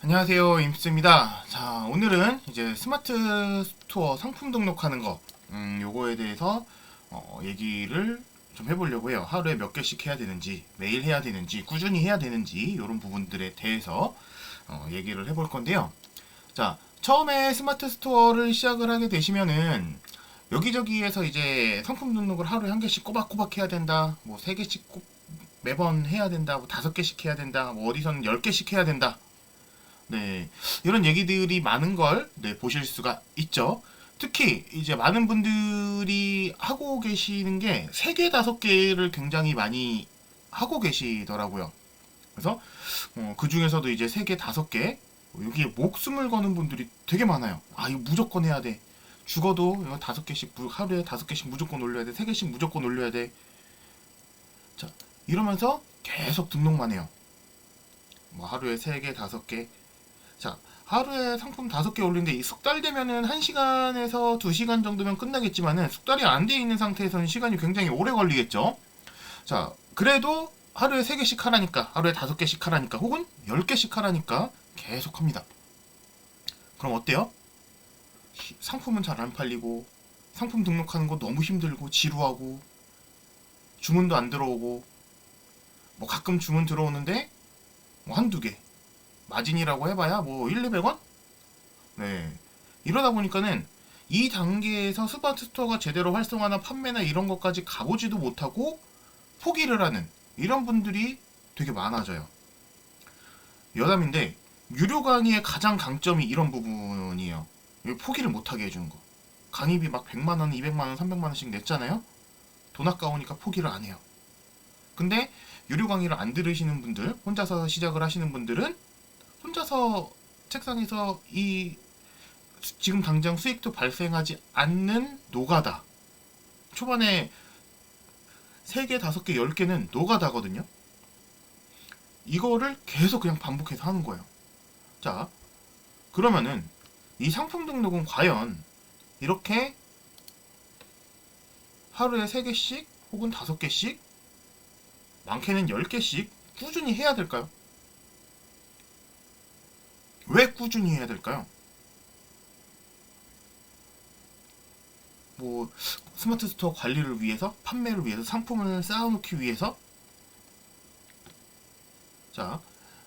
안녕하세요, 임스입니다. 자, 오늘은 이제 스마트 스토어 상품 등록하는 거, 요거에 대해서 얘기를 좀 해보려고 해요. 하루에 몇 개씩 해야 되는지, 매일 해야 되는지, 꾸준히 해야 되는지, 이런 부분들에 대해서 얘기를 해볼 건데요. 자, 처음에 스마트 스토어를 시작을 하게 되시면은 여기저기에서 이제 상품 등록을 하루에 한 개씩 꼬박꼬박 해야 된다, 뭐 세 개씩 꼭 매번 해야 된다, 뭐 다섯 개씩 해야 된다, 뭐 어디서는 10개씩 해야 된다. 네, 이런 얘기들이 많은 걸 보실 수가 있죠. 특히 이제 많은 분들이 하고 계시는 게 3개, 5개를 굉장히 많이 하고 계시더라고요. 그래서 그 중에서도 이제 3개, 5개 여기에 목숨을 거는 분들이 되게 많아요. 아, 이거 무조건 해야 돼. 죽어도 이거 5개씩 하루에 5개씩 무조건 올려야 돼. 3개씩 무조건 올려야 돼. 자, 이러면서 계속 등록만 해요. 뭐 하루에 3개, 5개. 자, 하루에 상품 5개 올리는데 이 숙달되면은 1시간에서 2시간 정도면 끝나겠지만은 숙달이 안 돼 있는 상태에서는 시간이 굉장히 오래 걸리겠죠. 자, 그래도 하루에 3개씩 하라니까, 하루에 5개씩 하라니까, 혹은 10개씩 하라니까 계속 합니다. 그럼 어때요? 상품은 잘 안 팔리고, 상품 등록하는 거 너무 힘들고, 지루하고, 주문도 안 들어오고, 뭐 가끔 주문 들어오는데, 뭐 한두 개. 마진이라고 해봐야 뭐 1, 200원? 네. 이러다 보니까는 이 단계에서 스마트 스토어가 제대로 활성화나 판매나 이런 것까지 가보지도 못하고 포기를 하는 이런 분들이 되게 많아져요. 여담인데 유료 강의의 가장 강점이 이런 부분이에요. 포기를 못하게 해주는 거. 강의비 막 100만원, 200만원, 300만원씩 냈잖아요? 돈 아까우니까 포기를 안 해요. 근데 유료 강의를 안 들으시는 분들, 혼자서 시작을 하시는 분들은 혼자서 책상에서 이 지금 당장 수익도 발생하지 않는 노가다. 초반에 3개, 5개, 10개는 노가다거든요. 이거를 계속 그냥 반복해서 하는 거예요. 자, 그러면은 이 상품 등록은 과연 이렇게 하루에 3개씩 혹은 5개씩 많게는 10개씩 꾸준히 해야 될까요? 왜 꾸준히 해야 될까요? 뭐 스마트 스토어 관리를 위해서, 판매를 위해서, 상품을 쌓아놓기 위해서. 자,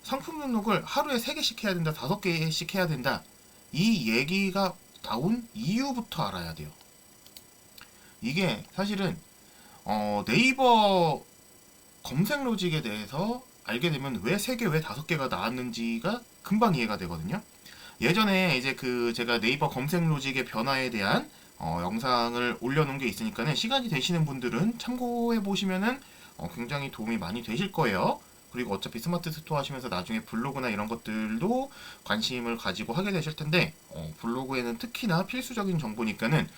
상품 등록을 하루에 3개씩 해야 된다, 5개씩 해야 된다. 이 얘기가 나온 이유부터 알아야 돼요. 이게 사실은 네이버 검색 로직에 대해서 알게 되면 왜 3개, 왜 5개가 나왔는지가 금방 이해가 되거든요. 예전에 이제 제가 네이버 검색 로직의 변화에 대한 영상을 올려놓은 게 있으니까는 시간이 되시는 분들은 참고해 보시면은 굉장히 도움이 많이 되실 거예요. 그리고 어차피 스마트 스토어 하시면서 나중에 블로그나 이런 것들도 관심을 가지고 하게 되실 텐데 블로그에는 특히나 필수적인 정보니까는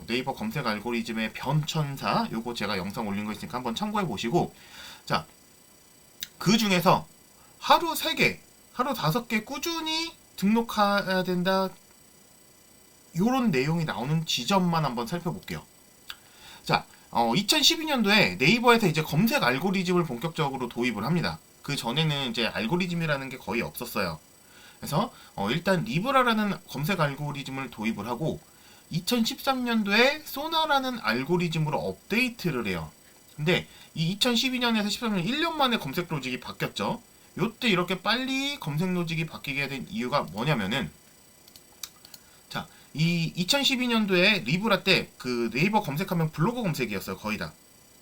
네이버 검색 알고리즘의 변천사 요거 제가 영상 올린 거 있으니까 한번 참고해 보시고, 자, 그 중에서 하루 3개, 하루 5개 꾸준히 등록해야 된다, 요런 내용이 나오는 지점만 한번 살펴볼게요. 자, 2012년도에 네이버에서 이제 검색 알고리즘을 본격적으로 도입을 합니다. 그 전에는 이제 알고리즘이라는 게 거의 없었어요. 그래서 일단 리브라라는 검색 알고리즘을 도입을 하고 2013년도에 소나라는 알고리즘으로 업데이트를 해요. 근데 이 2012년에서 13년 1년 만에 검색 로직이 바뀌었죠. 요때 이렇게 빨리 검색 로직이 바뀌게 된 이유가 뭐냐면은, 자, 이 2012년도에 리브라 때 그 네이버 검색하면 블로그 검색이었어요. 거의 다.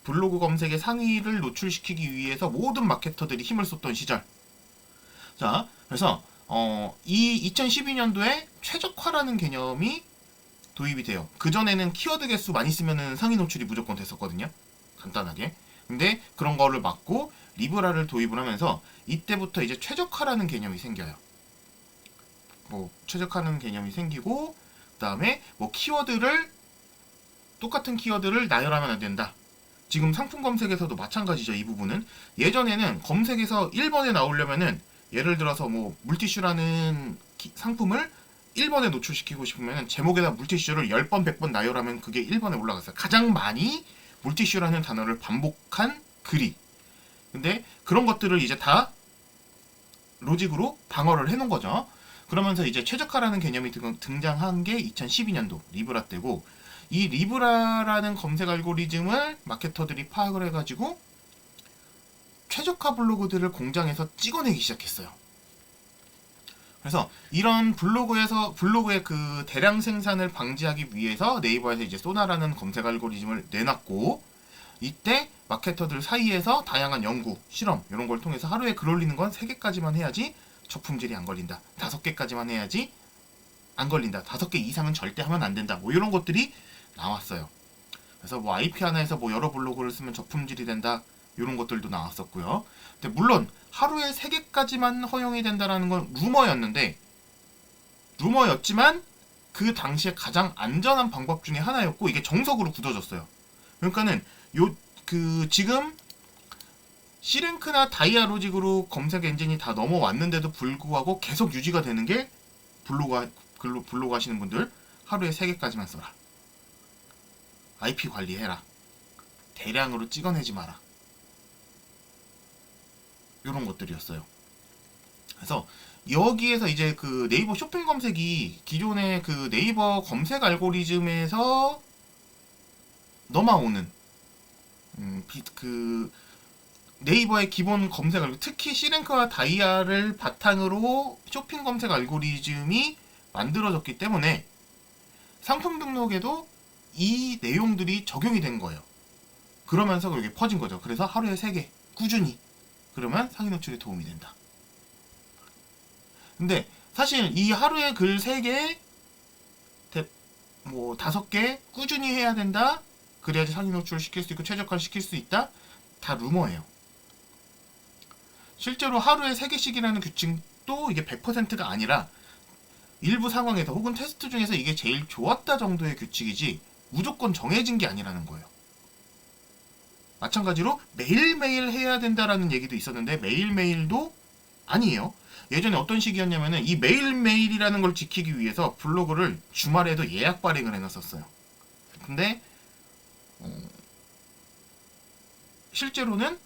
블로그 검색의 상위를 노출시키기 위해서 모든 마케터들이 힘을 쏟던 시절. 자, 그래서 이 2012년도에 최적화라는 개념이 도입이 돼요. 그전에는 키워드 개수 많이 쓰면은 상위 노출이 무조건 됐었거든요. 간단하게. 근데 그런 거를 막고 리브라를 도입을 하면서 이때부터 이제 최적화라는 개념이 생겨요. 뭐 최적화하는 개념이 생기고, 그다음에 뭐 똑같은 키워드를 나열하면 안 된다. 지금 상품 검색에서도 마찬가지죠. 이 부분은 예전에는 검색에서 1번에 나오려면은 예를 들어서 뭐 물티슈라는 상품을 1번에 노출시키고 싶으면 제목에다 물티슈를 10번, 100번 나열하면 그게 1번에 올라갔어요. 가장 많이 물티슈라는 단어를 반복한 글이. 근데 그런 것들을 이제 다 로직으로 방어를 해놓은 거죠. 그러면서 이제 최적화라는 개념이 등장한 게 2012년도 리브라 때고, 이 리브라라는 검색 알고리즘을 마케터들이 파악을 해가지고 최적화 블로그들을 공장에서 찍어내기 시작했어요. 그래서 이런 블로그의 그 대량 생산을 방지하기 위해서 네이버에서 이제 소나라는 검색 알고리즘을 내놨고, 이때 마케터들 사이에서 다양한 연구, 실험 이런 걸 통해서 하루에 글 올리는 건 3개까지만 해야지 저품질이 안 걸린다. 5개까지만 해야지 안 걸린다. 5개 이상은 절대 하면 안 된다. 뭐 이런 것들이 나왔어요. 그래서 뭐 IP 하나에서 뭐 여러 블로그를 쓰면 저품질이 된다. 이런 것들도 나왔었고요. 근데 물론 하루에 3개까지만 허용이 된다라는 건 루머였지만 그 당시에 가장 안전한 방법 중에 하나였고, 이게 정석으로 굳어졌어요. 그러니까는 지금 C랭크나 다이아로직으로 검색 엔진이 다 넘어왔는데도 불구하고 계속 유지가 되는 게 블로그 하시는 분들 하루에 3개까지만 써라. IP 관리해라. 대량으로 찍어내지 마라. 이런 것들이었어요. 그래서 여기에서 이제 그 네이버 쇼핑 검색이 기존의 그 네이버 검색 알고리즘에서 넘어오는 그 네이버의 기본 검색 알고리즘, 특히 C랭크와 다이아를 바탕으로 쇼핑 검색 알고리즘이 만들어졌기 때문에 상품 등록에도 이 내용들이 적용이 된 거예요. 그러면서 여기 퍼진 거죠. 그래서 하루에 3개 꾸준히, 그러면 상위 노출에 도움이 된다. 근데 사실 이 하루에 글 3개, 뭐 5개 꾸준히 해야 된다. 그래야지 상위 노출을 시킬 수 있고 최적화를 시킬 수 있다. 다 루머예요. 실제로 하루에 3개씩이라는 규칙도 이게 100%가 아니라 일부 상황에서 혹은 테스트 중에서 이게 제일 좋았다 정도의 규칙이지 무조건 정해진 게 아니라는 거예요. 마찬가지로 매일매일 해야 된다라는 얘기도 있었는데 매일매일도 아니에요. 예전에 어떤 식이었냐면은 이 매일매일이라는 걸 지키기 위해서 블로그를 주말에도 예약 발행을 해놨었어요. 근데 실제로는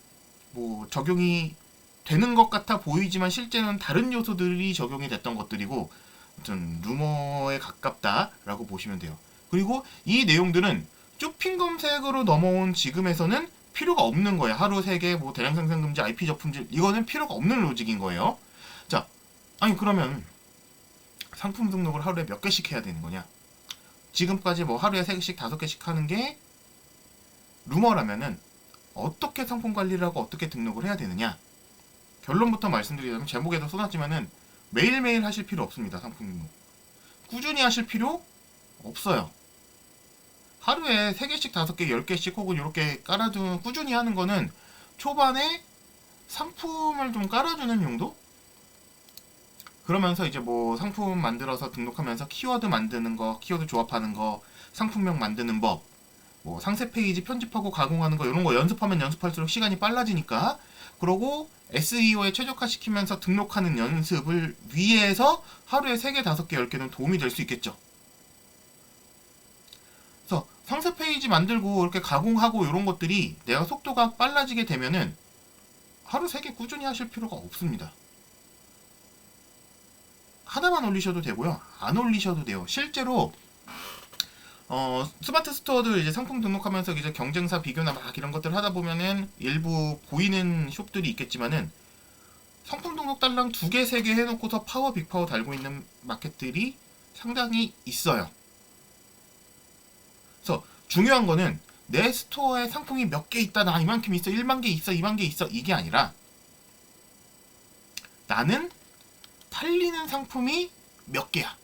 뭐 적용이 되는 것 같아 보이지만 실제는 다른 요소들이 적용이 됐던 것들이고, 아무튼 루머에 가깝다라고 보시면 돼요. 그리고 이 내용들은 쇼핑 검색으로 넘어온 지금에서는 필요가 없는 거예요. 하루 3개, 뭐 대량 생산 금지, IP 저품질, 이거는 필요가 없는 로직인 거예요. 자, 아니 그러면 상품 등록을 하루에 몇 개씩 해야 되는 거냐? 지금까지 뭐 하루에 3개씩, 5개씩 하는 게 루머라면은 어떻게 상품 관리를 하고 어떻게 등록을 해야 되느냐? 결론부터 말씀드리자면 제목에도 써놨지만은 매일매일 하실 필요 없습니다. 상품 등록. 꾸준히 하실 필요 없어요. 하루에 3개씩, 5개, 10개씩 혹은 이렇게 깔아두는 꾸준히 하는 거는 초반에 상품을 좀 깔아주는 용도? 그러면서 이제 뭐 상품 만들어서 등록하면서 키워드 만드는 거, 키워드 조합하는 거, 상품명 만드는 법, 뭐 상세 페이지 편집하고 가공하는 거, 이런 거 연습하면 연습할수록 시간이 빨라지니까, 그러고 SEO에 최적화시키면서 등록하는 연습을 위해서 하루에 3개, 5개, 10개는 도움이 될 수 있겠죠. 그래서 상세 페이지 만들고 이렇게 가공하고 이런 것들이 내가 속도가 빨라지게 되면은 하루 3개 꾸준히 하실 필요가 없습니다. 하나만 올리셔도 되고요. 안 올리셔도 돼요. 실제로 스마트 스토어들 이제 상품 등록하면서 이제 경쟁사 비교나 막 이런 것들 하다 보면은 일부 보이는 숍들이 있겠지만은 상품 등록 달랑 2개, 3개 해놓고서 빅파워 달고 있는 마켓들이 상당히 있어요. 그래서 중요한 거는 내 스토어에 상품이 몇 개 있다, 나 이만큼 있어, 1만 개 있어, 2만 개 있어, 이게 아니라 나는 팔리는 상품이 몇 개야.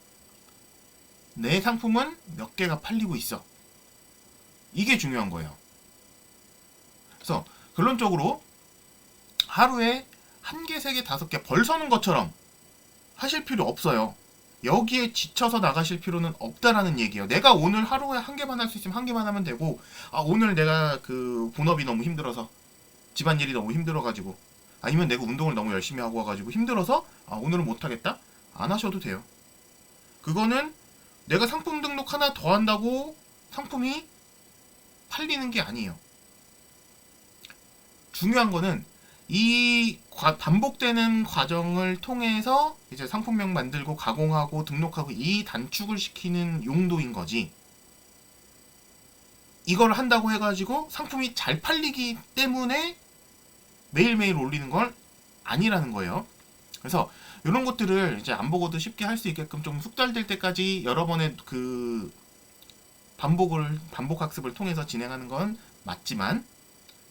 내 상품은 몇 개가 팔리고 있어. 이게 중요한 거예요. 그래서 결론적으로 하루에 1개, 3개, 5개 벌 서는 것처럼 하실 필요 없어요. 여기에 지쳐서 나가실 필요는 없다라는 얘기예요. 내가 오늘 하루에 1개만 할 수 있으면 1개만 하면 되고, 오늘 내가 그 본업이 너무 힘들어서, 집안일이 너무 힘들어가지고, 아니면 내가 운동을 너무 열심히 하고 와가지고 힘들어서 오늘은 못하겠다? 안 하셔도 돼요. 그거는 내가 상품 등록 하나 더 한다고 상품이 팔리는 게 아니에요. 중요한 거는 이 반복되는 과정을 통해서 이제 상품명 만들고 가공하고 등록하고 이 단축을 시키는 용도인 거지. 이걸 한다고 해가지고 상품이 잘 팔리기 때문에 매일매일 올리는 건 아니라는 거예요. 그래서 이런 것들을 이제 안 보고도 쉽게 할 수 있게끔 좀 숙달될 때까지 여러 번의 그 반복 학습을 통해서 진행하는 건 맞지만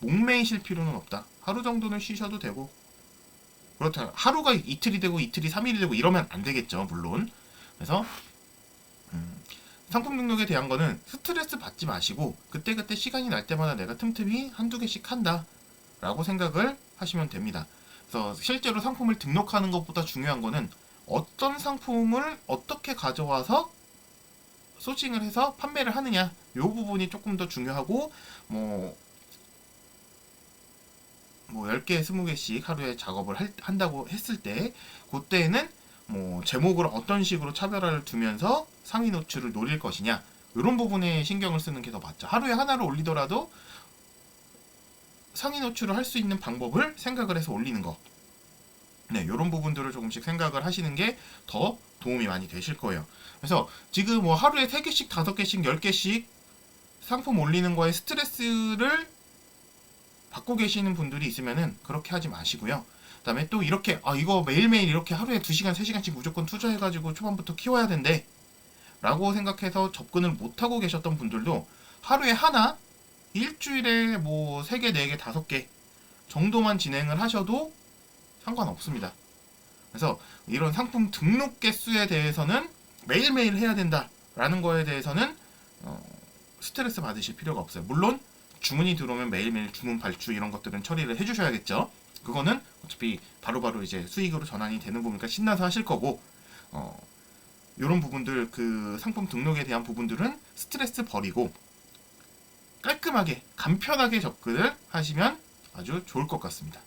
목매이실 필요는 없다. 하루 정도는 쉬셔도 되고, 그렇다 하루가 이틀이 되고 이틀이 3일이 되고 이러면 안 되겠죠, 물론. 그래서 상품 등록에 대한 거는 스트레스 받지 마시고 그때그때 시간이 날 때마다 내가 틈틈이 한두 개씩 한다 라고 생각을 하시면 됩니다. 그래서 실제로 상품을 등록하는 것보다 중요한 거는 어떤 상품을 어떻게 가져와서 소싱을 해서 판매를 하느냐, 이 부분이 조금 더 중요하고, 뭐 10개, 20개씩 하루에 작업을 한다고 했을 때 그때는 뭐 제목을 어떤 식으로 차별화를 두면서 상위 노출을 노릴 것이냐, 이런 부분에 신경을 쓰는 게 더 맞죠. 하루에 하나를 올리더라도 상위 노출을 할 수 있는 방법을 생각을 해서 올리는 거. 네, 이런 부분들을 조금씩 생각을 하시는 게 더 도움이 많이 되실 거예요. 그래서 지금 뭐 하루에 3개씩, 5개씩, 10개씩 상품 올리는 거에 스트레스를 받고 계시는 분들이 있으면은 그렇게 하지 마시고요. 그 다음에 또 이렇게 이거 매일매일 이렇게 하루에 2시간, 3시간씩 무조건 투자해가지고 초반부터 키워야 된대 라고 생각해서 접근을 못하고 계셨던 분들도 하루에 하나, 일주일에 뭐 3개, 4개, 5개 정도만 진행을 하셔도 상관없습니다. 그래서 이런 상품 등록 개수에 대해서는 매일매일 해야 된다라는 거에 대해서는 스트레스 받으실 필요가 없어요. 물론 주문이 들어오면 매일매일 주문 발주 이런 것들은 처리를 해주셔야겠죠. 그거는 어차피 바로바로 이제 수익으로 전환이 되는 부분이니까 신나서 하실 거고, 이런 부분들, 그 상품 등록에 대한 부분들은 스트레스 버리고 깔끔하게 간편하게 접근을 하시면 아주 좋을 것 같습니다.